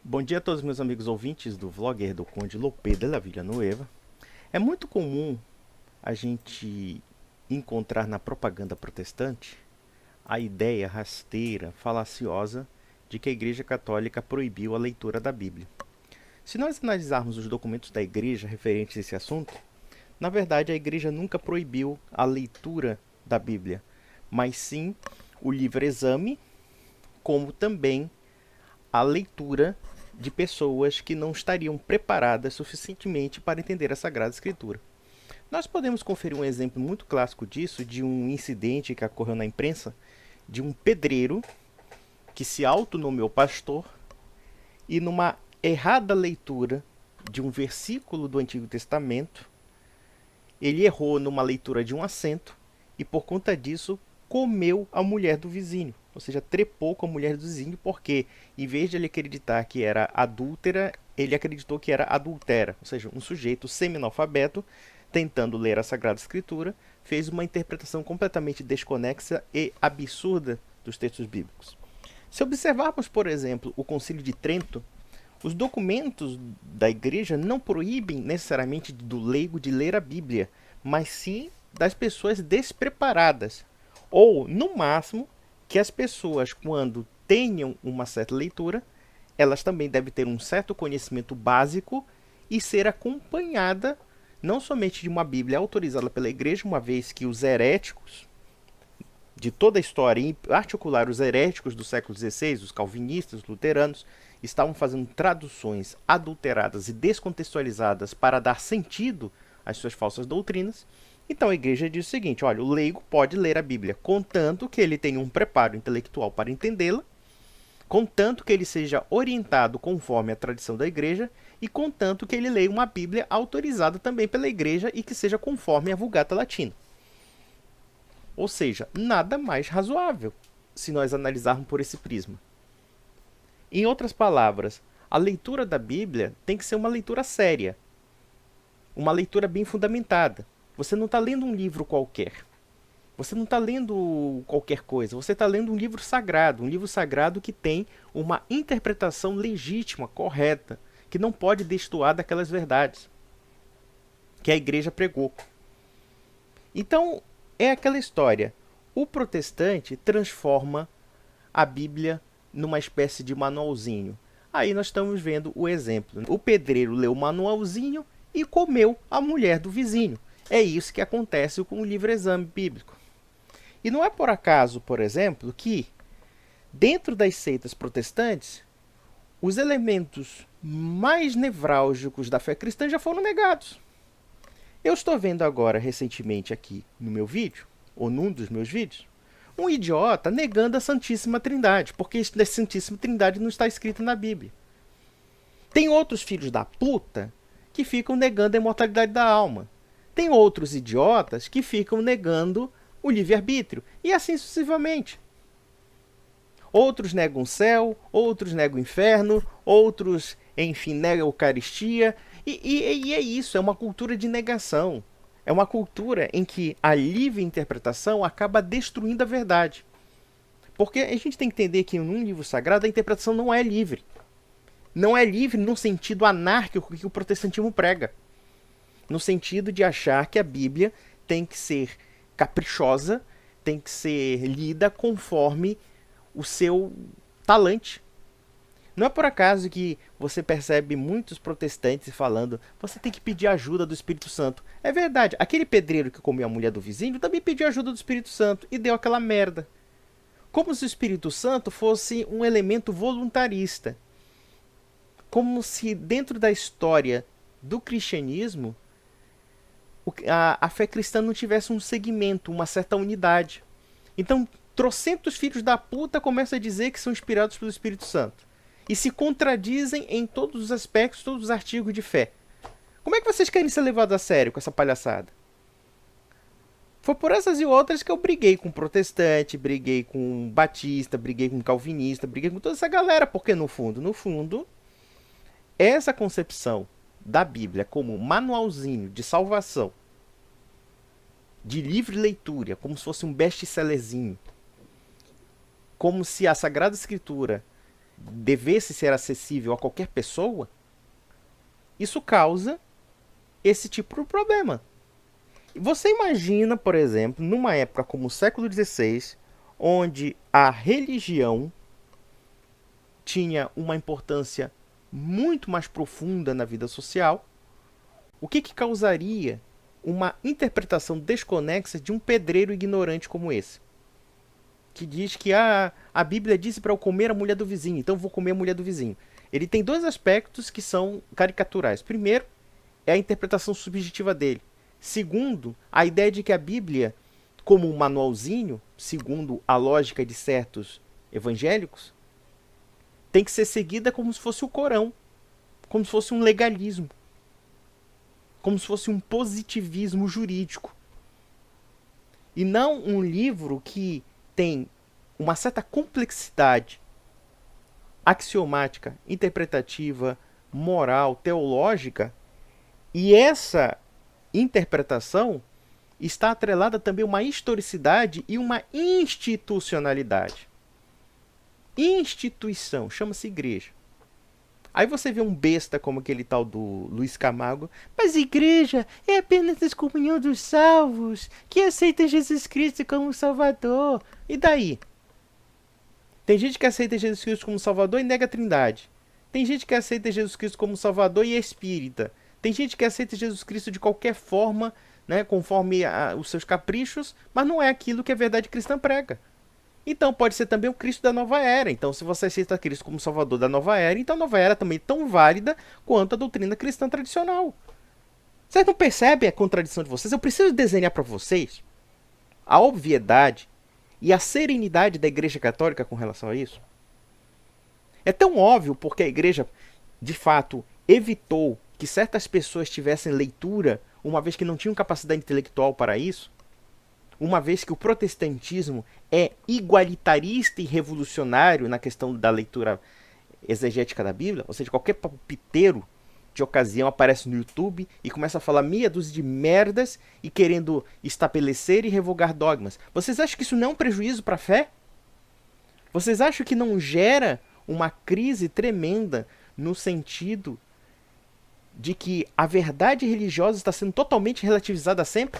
Bom dia a todos meus amigos ouvintes do vlogger do Conde Lopé de la Villanueva. É muito comum a gente encontrar na propaganda protestante a ideia rasteira, falaciosa, de que a Igreja Católica proibiu a leitura da Bíblia. Se nós analisarmos os documentos da Igreja referentes a esse assunto, na verdade a Igreja nunca proibiu a leitura da Bíblia, mas sim o livre-exame, como também a leitura de pessoas que não estariam preparadas suficientemente para entender a Sagrada Escritura. Nós podemos conferir um exemplo muito clássico disso, de um incidente que ocorreu na imprensa, de um pedreiro que se autonomeou pastor e numa errada leitura de um versículo do Antigo Testamento, ele errou numa leitura de um acento e por conta disso comeu a mulher do vizinho. Ou seja, trepou com a mulher do vizinho porque, em vez de ele acreditar que era adúltera, ele acreditou que era adultera. Ou seja, um sujeito semi-analfabeto, tentando ler a Sagrada Escritura, fez uma interpretação completamente desconexa e absurda dos textos bíblicos. Se observarmos, por exemplo, o Concílio de Trento, os documentos da Igreja não proíbem necessariamente do leigo de ler a Bíblia, mas sim das pessoas despreparadas. Ou, no máximo, que as pessoas, quando tenham uma certa leitura, elas também devem ter um certo conhecimento básico e ser acompanhada não somente de uma Bíblia autorizada pela Igreja, uma vez que os heréticos de toda a história, em particular os heréticos do século XVI, os calvinistas, os luteranos, estavam fazendo traduções adulteradas e descontextualizadas para dar sentido às suas falsas doutrinas. Então a igreja diz o seguinte: olha, o leigo pode ler a Bíblia, contanto que ele tenha um preparo intelectual para entendê-la, contanto que ele seja orientado conforme a tradição da igreja e contanto que ele leia uma Bíblia autorizada também pela igreja e que seja conforme a Vulgata Latina. Ou seja, nada mais razoável se nós analisarmos por esse prisma. Em outras palavras, a leitura da Bíblia tem que ser uma leitura séria, uma leitura bem fundamentada. Você não está lendo um livro qualquer. Você não está lendo qualquer coisa. Você está lendo um livro sagrado que tem uma interpretação legítima, correta, que não pode destoar daquelas verdades que a igreja pregou. Então, é aquela história. O protestante transforma a Bíblia numa espécie de manualzinho. Aí nós estamos vendo o exemplo. O pedreiro leu o manualzinho e comeu a mulher do vizinho. É isso que acontece com o livre-exame bíblico. E não é por acaso, por exemplo, que dentro das seitas protestantes, os elementos mais nevrálgicos da fé cristã já foram negados. Eu estou vendo agora, recentemente aqui no meu vídeo, ou num dos meus vídeos, um idiota negando a Santíssima Trindade, porque a Santíssima Trindade não está escrita na Bíblia. Tem outros filhos da puta que ficam negando a imortalidade da alma. Tem outros idiotas que ficam negando o livre-arbítrio, e assim sucessivamente. Outros negam o céu, outros negam o inferno, outros, enfim, negam a Eucaristia. E é isso, é uma cultura de negação. É uma cultura em que a livre interpretação acaba destruindo a verdade. Porque a gente tem que entender que num livro sagrado a interpretação não é livre. Não é livre no sentido anárquico que o protestantismo prega. No sentido de achar que a Bíblia tem que ser caprichosa, tem que ser lida conforme o seu talante. Não é por acaso que você percebe muitos protestantes falando: você tem que pedir ajuda do Espírito Santo. É verdade, aquele pedreiro que comeu a mulher do vizinho também pediu ajuda do Espírito Santo e deu aquela merda. Como se o Espírito Santo fosse um elemento voluntarista. Como se dentro da história do cristianismo a fé cristã não tivesse um segmento, uma certa unidade. Então, trocentos filhos da puta começam a dizer que são inspirados pelo Espírito Santo. E se contradizem em todos os aspectos, todos os artigos de fé. Como é que vocês querem ser levados a sério com essa palhaçada? Foi por essas e outras que eu briguei com protestante, briguei com batista, briguei com calvinista, briguei com toda essa galera. Porque no fundo, essa concepção da Bíblia como manualzinho de salvação, de livre leitura, como se fosse um best-sellerzinho, como se a Sagrada Escritura devesse ser acessível a qualquer pessoa, isso causa esse tipo de problema. Você imagina, por exemplo, numa época como o século XVI, onde a religião tinha uma importância muito mais profunda na vida social, o que causaria uma interpretação desconexa de um pedreiro ignorante como esse? Que diz que a Bíblia disse para eu comer a mulher do vizinho, então eu vou comer a mulher do vizinho. Ele tem dois aspectos que são caricaturais. Primeiro, é a interpretação subjetiva dele. Segundo, a ideia de que a Bíblia, como um manualzinho, segundo a lógica de certos evangélicos, tem que ser seguida como se fosse o Corão, como se fosse um legalismo, como se fosse um positivismo jurídico. E não um livro que tem uma certa complexidade axiomática, interpretativa, moral, teológica, e essa interpretação está atrelada também a uma historicidade e uma institucionalidade. Instituição, chama-se igreja. Aí você vê um besta como aquele tal do Luiz Camargo, mas igreja é apenas a excomunhão dos salvos, que aceita Jesus Cristo como Salvador. E daí? Tem gente que aceita Jesus Cristo como Salvador e nega a Trindade. Tem gente que aceita Jesus Cristo como Salvador e é espírita. Tem gente que aceita Jesus Cristo de qualquer forma, né, conforme os seus caprichos, mas não é aquilo que a verdade cristã prega. Então pode ser também o Cristo da nova era. Então se você aceita Cristo como Salvador da nova era, então a nova era também é tão válida quanto a doutrina cristã tradicional. Vocês não percebem a contradição de vocês? Eu preciso desenhar para vocês a obviedade e a serenidade da Igreja Católica com relação a isso. É tão óbvio porque a Igreja, de fato, evitou que certas pessoas tivessem leitura, uma vez que não tinham capacidade intelectual para isso, uma vez que o protestantismo é igualitarista e revolucionário na questão da leitura exegética da Bíblia, ou seja, qualquer palpiteiro de ocasião aparece no YouTube e começa a falar meia dúzia de merdas e querendo estabelecer e revogar dogmas. Vocês acham que isso não é um prejuízo para a fé? Vocês acham que não gera uma crise tremenda no sentido de que a verdade religiosa está sendo totalmente relativizada sempre?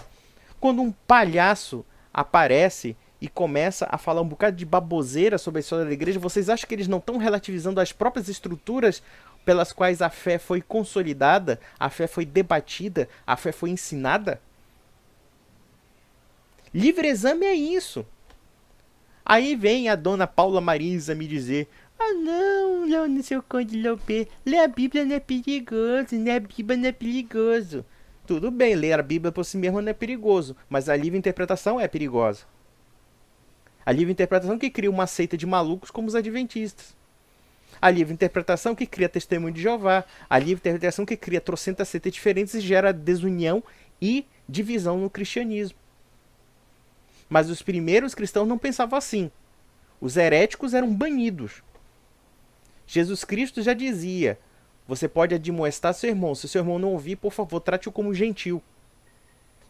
Quando um palhaço aparece e começa a falar um bocado de baboseira sobre a história da igreja, vocês acham que eles não estão relativizando as próprias estruturas pelas quais a fé foi consolidada, a fé foi debatida, a fé foi ensinada? Livre exame é isso. Aí vem a dona Paula Marisa me dizer: ah não, Leone, seu Conde Lopê, ler a Bíblia não é perigoso, ler a Bíblia não é perigoso. Tudo bem, ler a Bíblia por si mesmo não é perigoso, mas a livre interpretação é perigosa. A livre interpretação que cria uma seita de malucos como os adventistas. A livre interpretação que cria testemunho de Jeová. A livre interpretação que cria trocentas seitas diferentes e gera desunião e divisão no cristianismo. Mas os primeiros cristãos não pensavam assim. Os heréticos eram banidos. Jesus Cristo já dizia: você pode admoestar seu irmão. Se seu irmão não ouvir, por favor, trate-o como gentil.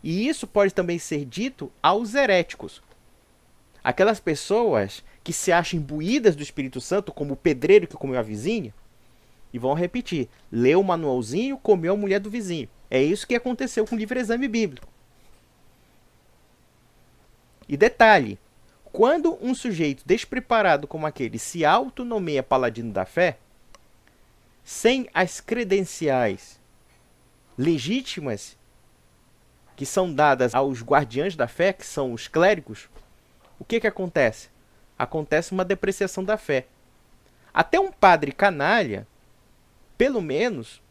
E isso pode também ser dito aos heréticos. Aquelas pessoas que se acham imbuídas do Espírito Santo, como o pedreiro que comeu a vizinha, e vão repetir: leu o manualzinho, comeu a mulher do vizinho. É isso que aconteceu com o livre exame bíblico. E detalhe, quando um sujeito despreparado como aquele se autonomeia paladino da fé, sem as credenciais legítimas que são dadas aos guardiães da fé, que são os clérigos, o que acontece? Acontece uma depreciação da fé. Até um padre canalha, pelo menos,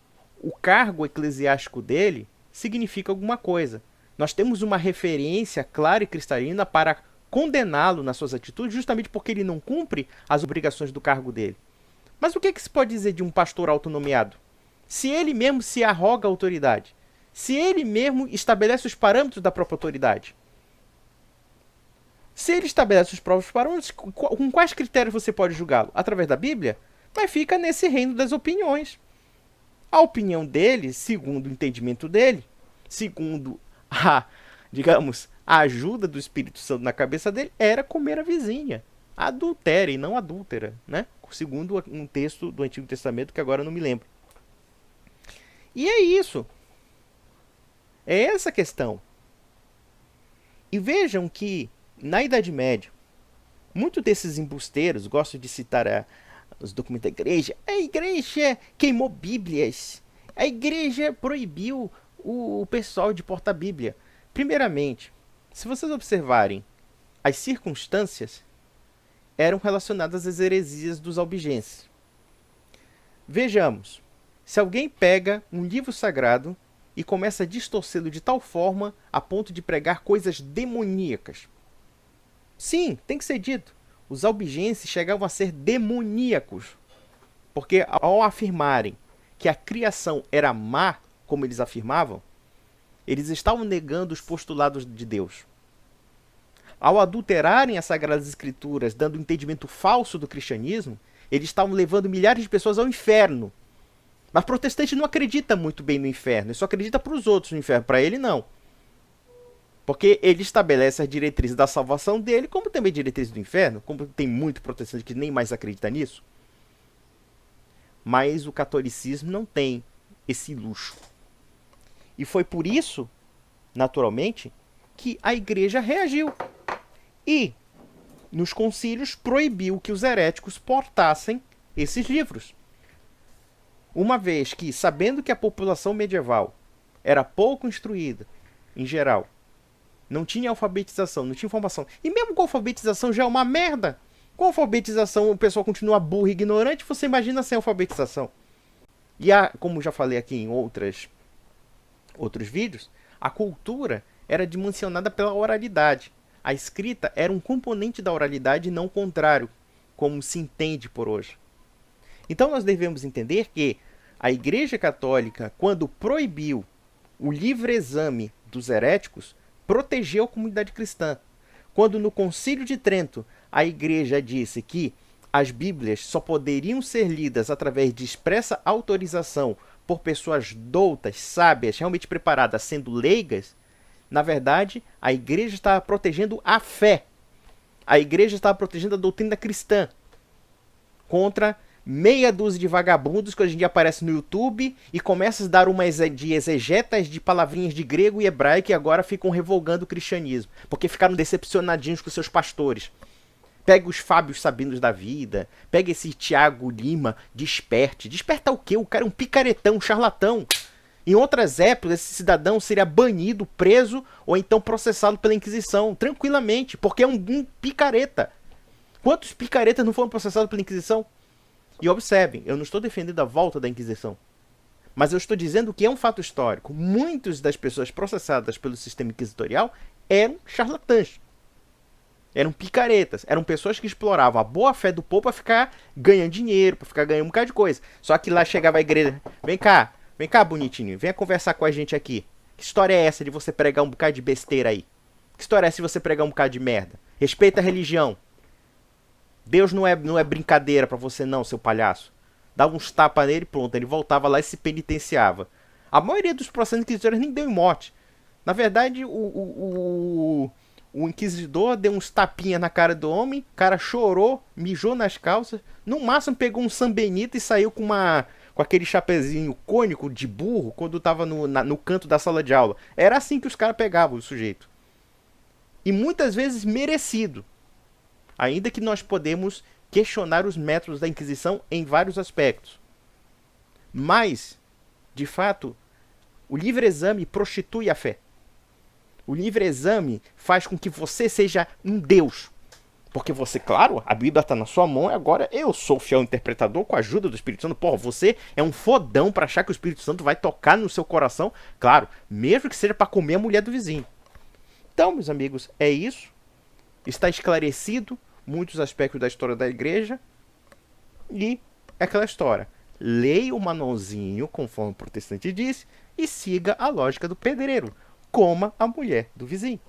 o cargo eclesiástico dele significa alguma coisa. Nós temos uma referência clara e cristalina para condená-lo nas suas atitudes, justamente porque ele não cumpre as obrigações do cargo dele. Mas o que se pode dizer de um pastor autonomeado? Se ele mesmo se arroga a autoridade, se ele mesmo estabelece os parâmetros da própria autoridade, se ele estabelece os próprios parâmetros, com quais critérios você pode julgá-lo? Através da Bíblia? Mas fica nesse reino das opiniões. A opinião dele, segundo o entendimento dele, segundo a, digamos, a ajuda do Espírito Santo na cabeça dele, era comer a vizinha. adultera e não adúltera, né? Segundo um texto do Antigo Testamento que agora eu não me lembro. E é isso. É essa a questão. E vejam que, na Idade Média, muitos desses embusteiros gostam de citar os documentos da igreja. A igreja queimou bíblias. A igreja proibiu o pessoal de portar bíblia. Primeiramente, se vocês observarem, as circunstâncias eram relacionadas às heresias dos albigenses. Vejamos, se alguém pega um livro sagrado e começa a distorcê-lo de tal forma a ponto de pregar coisas demoníacas. Sim, tem que ser dito. Os albigenses chegavam a ser demoníacos. Porque ao afirmarem que a criação era má, como eles afirmavam, eles estavam negando os postulados de Deus. Ao adulterarem as Sagradas Escrituras, dando um entendimento falso do cristianismo, eles estavam levando milhares de pessoas ao inferno. Mas protestante não acredita muito bem no inferno, ele só acredita para os outros no inferno, para ele não. Porque ele estabelece as diretrizes da salvação dele, como também diretrizes do inferno, como tem muito protestante que nem mais acredita nisso. Mas o catolicismo não tem esse luxo. E foi por isso, naturalmente, que a igreja reagiu. E, nos concílios, proibiu que os heréticos portassem esses livros. Uma vez que, sabendo que a população medieval era pouco instruída, em geral, não tinha alfabetização, não tinha informação, e mesmo com alfabetização já é uma merda. Com alfabetização o pessoal continua burro e ignorante, você imagina sem alfabetização. E como já falei aqui em outros vídeos, a cultura era dimensionada pela oralidade. A escrita era um componente da oralidade e não o contrário, como se entende por hoje. Então nós devemos entender que a Igreja Católica, quando proibiu o livre exame dos heréticos, protegeu a comunidade cristã. Quando no Concílio de Trento a Igreja disse que as Bíblias só poderiam ser lidas através de expressa autorização por pessoas doutas, sábias, realmente preparadas, sendo leigas, na verdade, a Igreja estava protegendo a fé. A Igreja estava protegendo a doutrina cristã contra meia dúzia de vagabundos que hoje em dia aparecem no YouTube e começam a dar uma de exegetas de palavrinhas de grego e hebraico e agora ficam revogando o cristianismo, porque ficaram decepcionadinhos com seus pastores. Pega os Fábios Sabinos da vida, pega esse Tiago Lima, desperte. Desperta o quê? O cara é um picaretão, um charlatão. Em outras épocas, esse cidadão seria banido, preso ou então processado pela Inquisição, tranquilamente, porque é um picareta. Quantos picaretas não foram processados pela Inquisição? E observem, eu não estou defendendo a volta da Inquisição, mas eu estou dizendo que é um fato histórico. Muitas das pessoas processadas pelo sistema inquisitorial eram charlatãs. Eram picaretas, eram pessoas que exploravam a boa fé do povo para ficar ganhando dinheiro, para ficar ganhando um bocado de coisa. Só que lá chegava a igreja, vem cá bonitinho, venha conversar com a gente aqui. Que história é essa de você pregar um bocado de besteira aí? Que história é essa de você pregar um bocado de merda? Respeita a religião. Deus não é brincadeira pra você não, seu palhaço. Dava uns tapas nele e pronto, ele voltava lá e se penitenciava. A maioria dos processos inquisitórios nem deu em morte. Na verdade, o inquisidor deu uns tapinhas na cara do homem, o cara chorou, mijou nas calças, no máximo pegou um sambenito e saiu com aquele chapezinho cônico de burro quando tava no canto da sala de aula. Era assim que os caras pegavam o sujeito. E muitas vezes merecido. Ainda que nós podemos questionar os métodos da Inquisição em vários aspectos. Mas, de fato, o livre exame prostitui a fé. O livre exame faz com que você seja um Deus. Porque você, claro, a Bíblia está na sua mão e agora eu sou o fiel interpretador com a ajuda do Espírito Santo. Pô, você é um fodão para achar que o Espírito Santo vai tocar no seu coração. Claro, mesmo que seja para comer a mulher do vizinho. Então, meus amigos, é isso. Está esclarecido muitos aspectos da história da igreja. E é aquela história. Leia o manualzinho, conforme o protestante disse, e siga a lógica do pedreiro. Coma a mulher do vizinho.